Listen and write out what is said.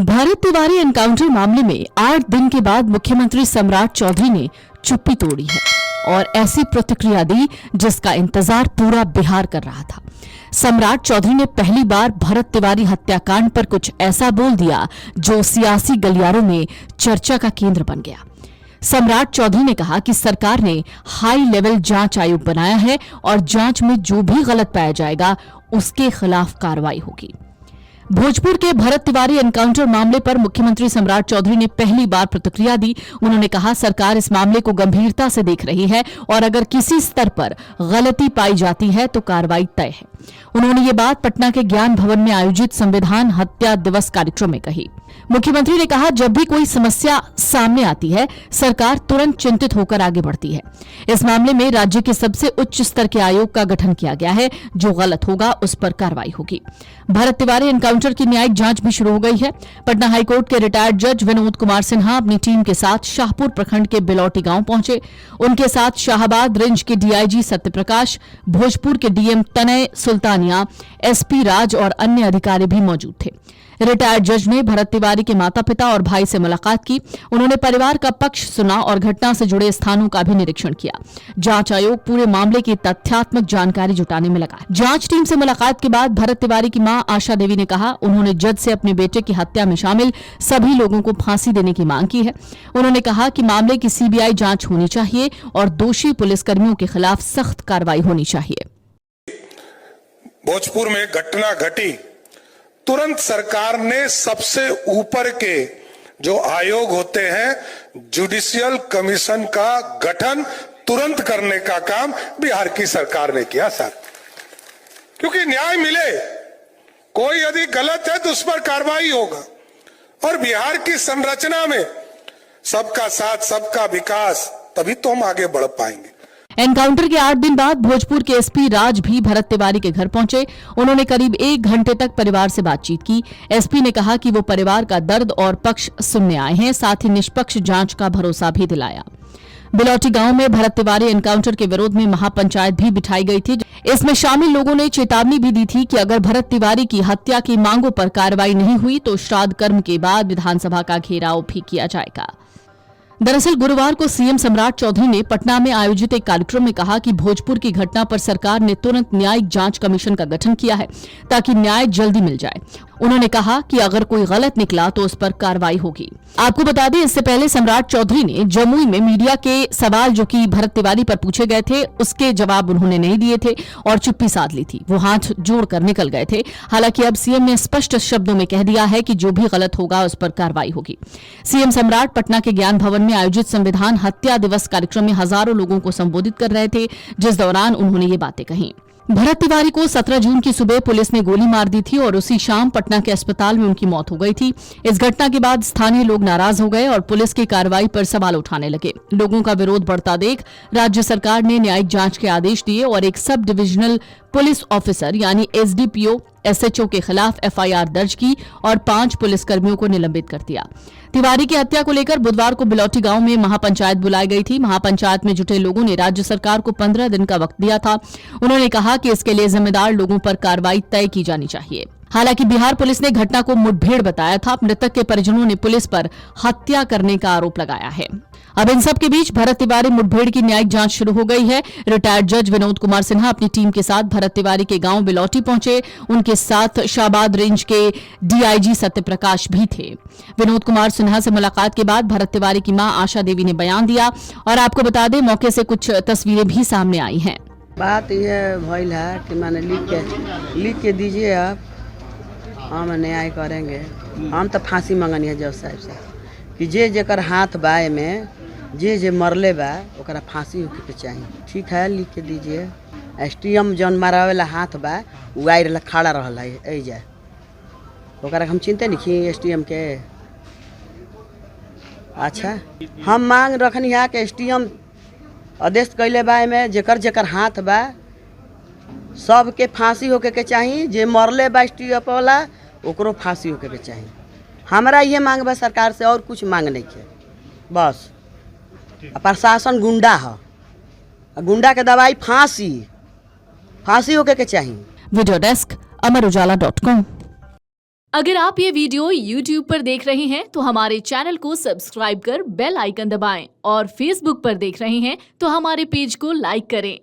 Bharat Tiwari encounter मामले में 8 दिन के बाद मुख्यमंत्री सम्राट चौधरी ने चुप्पी तोड़ी है और ऐसी प्रतिक्रिया दी जिसका इंतजार पूरा बिहार कर रहा था। सम्राट चौधरी ने पहली बार भरत तिवारी हत्याकांड पर कुछ ऐसा बोल दिया जो सियासी गलियारों में चर्चा का केंद्र बन गया। सम्राट चौधरी ने कहा कि सरकार ने हाई लेवल जांच आयोग बनाया है और जांच में जो भी गलत पाया जाएगा उसके खिलाफ कार्रवाई होगी। भोजपुर के भरत तिवारी एनकाउंटर मामले पर मुख्यमंत्री सम्राट चौधरी ने पहली बार प्रतिक्रिया दी। उन्होंने कहा, सरकार इस मामले को गंभीरता से देख रही है और अगर किसी स्तर पर गलती पाई जाती है तो कार्रवाई तय है। उन्होंने ये बात पटना के ज्ञान भवन में आयोजित संविधान हत्या दिवस कार्यक्रम में कही। मुख्यमंत्री ने कहा, जब भी कोई समस्या सामने आती है सरकार तुरंत चिंतित होकर आगे बढ़ती है। इस मामले में राज्य के सबसे उच्च स्तर के आयोग का गठन किया गया है। जो गलत होगा उस पर कार्रवाई होगी। भरत तिवारी एनकाउंटर की न्यायिक जांच भी शुरू हो गई है। पटना हाईकोर्ट के रिटायर्ड जज विनोद कुमार सिन्हा अपनी टीम के साथ शाहपुर प्रखंड के बिलौटी गांव पहुंचे। उनके साथ शाहबाद रेंज के डीआईजी सत्यप्रकाश, भोजपुर के डीएम तनय सुल्तानिया, एसपी राज और अन्य अधिकारी भी मौजूद थे। रिटायर्ड जज ने भरत तिवारी के माता पिता और भाई से मुलाकात की। उन्होंने परिवार का पक्ष सुना और घटना से जुड़े स्थानों का भी निरीक्षण किया। जांच आयोग पूरे मामले की तथ्यात्मक जानकारी जुटाने में लगा। जांच टीम से मुलाकात के बाद भरत तिवारी की मां आशा देवी ने कहा, उन्होंने जज से अपने बेटे की हत्या में शामिल सभी लोगों को फांसी देने की मांग की है। उन्होंने कहा कि मामले की सीबीआई जांच होनी चाहिए और दोषी पुलिसकर्मियों के खिलाफ सख्त कार्रवाई होनी चाहिए। भोजपुर में घटना घटी, तुरंत सरकार ने सबसे ऊपर के जो आयोग होते हैं जुडिशियल कमीशन का गठन तुरंत करने का काम बिहार की सरकार ने किया सर, क्योंकि न्याय मिले। कोई यदि गलत है तो उस पर कार्रवाई होगा और बिहार की संरचना में सबका साथ सबका विकास, तभी तो हम आगे बढ़ पाएंगे। एनकाउंटर के 8 दिन बाद भोजपुर के एसपी राज भी भरत तिवारी के घर पहुंचे। उन्होंने करीब 1 घंटे तक परिवार से बातचीत की। एसपी ने कहा कि वो परिवार का दर्द और पक्ष सुनने आए हैं, साथ ही निष्पक्ष जांच का भरोसा भी दिलाया। बिलौटी गांव में भरत तिवारी एनकाउंटर के विरोध में महापंचायत भी बिठाई गई थी। इसमें शामिल लोगों ने चेतावनी भी दी थी कि अगर भरत तिवारी की हत्या की मांगों पर कार्रवाई नहीं हुई तो श्राद्ध कर्म के बाद विधानसभा का घेराव भी किया जाएगा। दरअसल गुरुवार को सीएम सम्राट चौधरी ने पटना में आयोजित एक कार्यक्रम में कहा कि भोजपुर की घटना पर सरकार ने तुरंत न्यायिक जांच कमीशन का गठन किया है ताकि न्याय जल्दी मिल जाए। उन्होंने कहा कि अगर कोई गलत निकला तो उस पर कार्रवाई होगी। आपको बता दें, इससे पहले सम्राट चौधरी ने जमुई में मीडिया के सवाल जो कि भरत तिवारी पर पूछे गए थे उसके जवाब उन्होंने नहीं दिए थे और चुप्पी साध ली थी। वो हाथ जोड़कर निकल गए थे। हालांकि अब सीएम ने स्पष्ट शब्दों में कह दिया है कि जो भी गलत होगा उस पर कार्रवाई होगी। सीएम सम्राट पटना के ज्ञान भवन में आयोजित संविधान हत्या दिवस कार्यक्रम में हजारों लोगों को संबोधित कर रहे थे, जिस दौरान उन्होंने ये बातें कही। भरत तिवारी को 17 जून की सुबह पुलिस ने गोली मार दी थी और उसी शाम पटना के अस्पताल में उनकी मौत हो गई थी। इस घटना के बाद स्थानीय लोग नाराज हो गए और पुलिस की कार्रवाई पर सवाल उठाने लगे। लोगों का विरोध बढ़ता देख राज्य सरकार ने न्यायिक जांच के आदेश दिए और एक सब डिविजनल पुलिस ऑफिसर यानी एसडीपीओ एसएचओ के खिलाफ एफआईआर दर्ज की और 5 पुलिसकर्मियों को निलंबित कर दिया। तिवारी की हत्या को लेकर बुधवार को बिलौटी गांव में महापंचायत बुलाई गई थी। महापंचायत में जुटे लोगों ने राज्य सरकार को 15 दिन का वक्त दिया था। उन्होंने कहा कि इसके लिए जिम्मेदार लोगों पर कार्रवाई तय की जानी चाहिए। हालांकि बिहार पुलिस ने घटना को मुठभेड़ बताया था। मृतक के परिजनों ने पुलिस पर हत्या करने का आरोप लगाया है। अब इन सब के बीच भरत तिवारी मुठभेड़ की न्यायिक जांच शुरू हो गई है। रिटायर्ड जज विनोद कुमार सिन्हा अपनी टीम के साथ भरत तिवारी के गांव बिलौटी पहुंचे। उनके साथ शाहबाद रेंज के डीआईजी सत्यप्रकाश भी थे। विनोद कुमार सिन्हा से मुलाकात के बाद भरत तिवारी की मां आशा देवी ने बयान दिया और आपको बता दें, मौके से कुछ तस्वीरें भी सामने आई हैं। बात यह भइल है कि मैंने लिख के दीजिए, आप हम न्याय करेंगे। हम तो फांसी मंगनी है जज साहब से कि जे जेकर हाथ बाय में जे मरले बा ओकरा फांसी होके के चाहिए। ठीक है, लिख के दीजिए। एसटीएम जौन मारावेला हाथ बा उ आइल खड़ा रहल है एजा, ओकरा हम चिंते नहीं एसटीएम के। अच्छा, हम मांग रखनी है कि एसटीएम आदेश कैले बा में जेकर जेकर हाथ बा सबके फांसी होके के चाहिए। जे मरले बा एसटीएफ वाला ओकरो फांसी होके के चाहिए। हमारा ये मांग बा सरकार से, और कुछ मांग नहीं है। बस प्रशासन गुंडा है, गुंडा के दवाई फांसी होके के चाहिए। वीडियो डेस्क अमर उजाला.com। अगर आप ये वीडियो YouTube पर देख रहे हैं तो हमारे चैनल को सब्सक्राइब कर बेल आइकन दबाएं और Facebook पर देख रहे हैं तो हमारे पेज को लाइक करें।